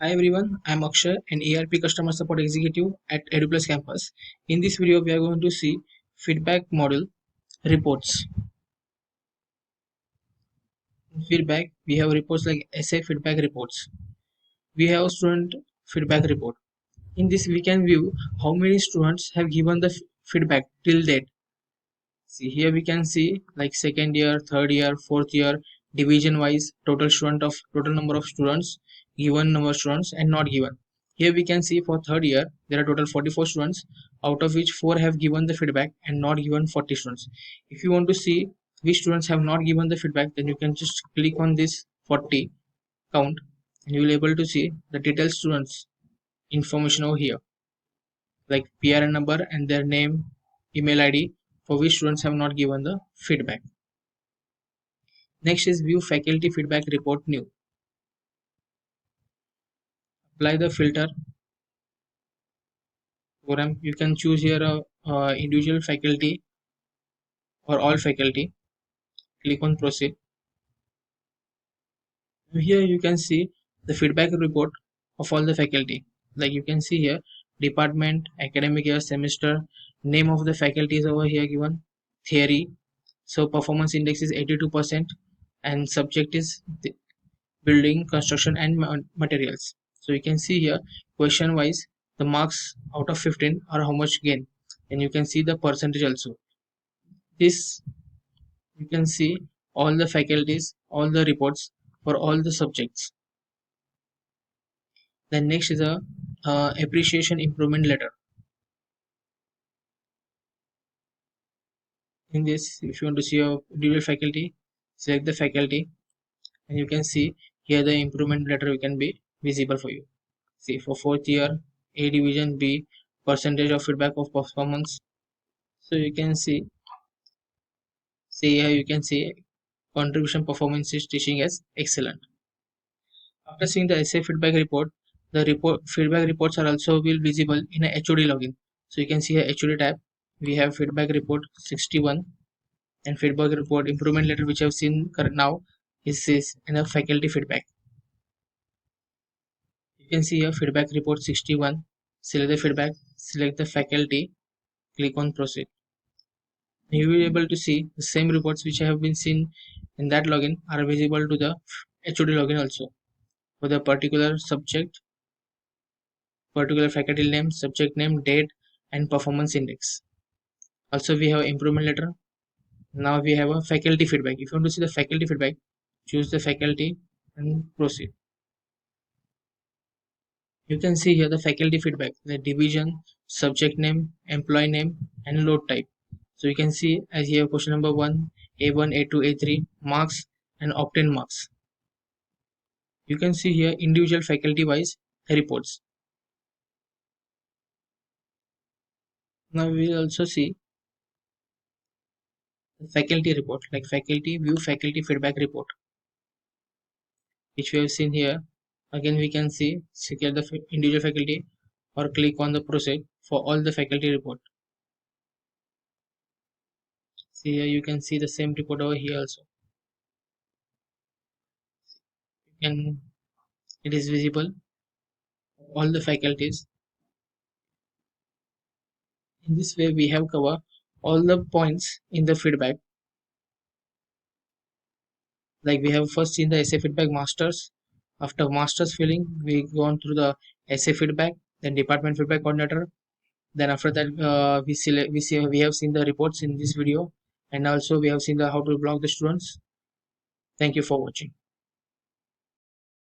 Hi everyone, I'm Akshay, an ERP customer support executive at EduPlus campus. In this video, we are going to see feedback model reports. In feedback, we have reports like essay feedback reports. We have student feedback report. In this, we can view how many students have given the feedback till date. See here we can see like second year, third year, fourth year, division wise, total number of students, given number of students and not given. Here we can see for third year there are total 44 students, out of which 4 have given the feedback and not given 40 students. If you want to see which students have not given the feedback, then you can just click on this 40 count and you will able to see the detailed students information over here, like PRN number and their name, email ID, for which students have not given the feedback. Next is view faculty feedback report new. Apply the filter program. You can choose here individual faculty or all faculty. Click on proceed. Here you can see the feedback report of all the faculty. Like you can see here, department, academic year, semester, name of the faculty is over here given, theory. So performance index is 82% and subject is building, construction and materials. So you can see here question wise the marks out of 15 are how much gain, and you can see the percentage also. This you can see all the faculties, all the reports for all the subjects. Then next is a appreciation improvement letter. In this, if you want to see your individual faculty, select the faculty and you can see here the improvement letter can be visible for you. See for fourth year, A division, B percentage of feedback of performance. So you can see here you can see contribution performance is teaching as excellent. After seeing the essay feedback report, the report feedback reports are also will visible in a HOD login. So you can see a HOD tab. We have feedback report 61 and feedback report improvement letter which I've seen now is in a faculty feedback. You can see here feedback report 61. Select the feedback, select the faculty, click on proceed. You will be able to see the same reports which have been seen in that login are visible to the HOD login also for the particular subject, particular faculty name, subject name, date and performance index. Also we have improvement letter. Now we have a faculty feedback. If you want to see the faculty feedback, choose the faculty and proceed. You can see here the faculty feedback, the division, subject name, employee name and load type. So you can see as here question number 1, A1, A2, A3, marks and obtained marks. You can see here individual faculty wise reports. Now we will also see the faculty report, like faculty view faculty feedback report, which we have seen here. Again we can see secure the individual faculty or click on the proceed for all the faculty report. See here you can see the same report over here also. And it is visible all the faculties. In this way we have covered all the points in the feedback. Like we have first seen the essay feedback masters. After masters filling we go on through the essay feedback, then department feedback coordinator. Then after that we have seen the reports in this video, and also we have seen the how to block the students. Thank you for watching.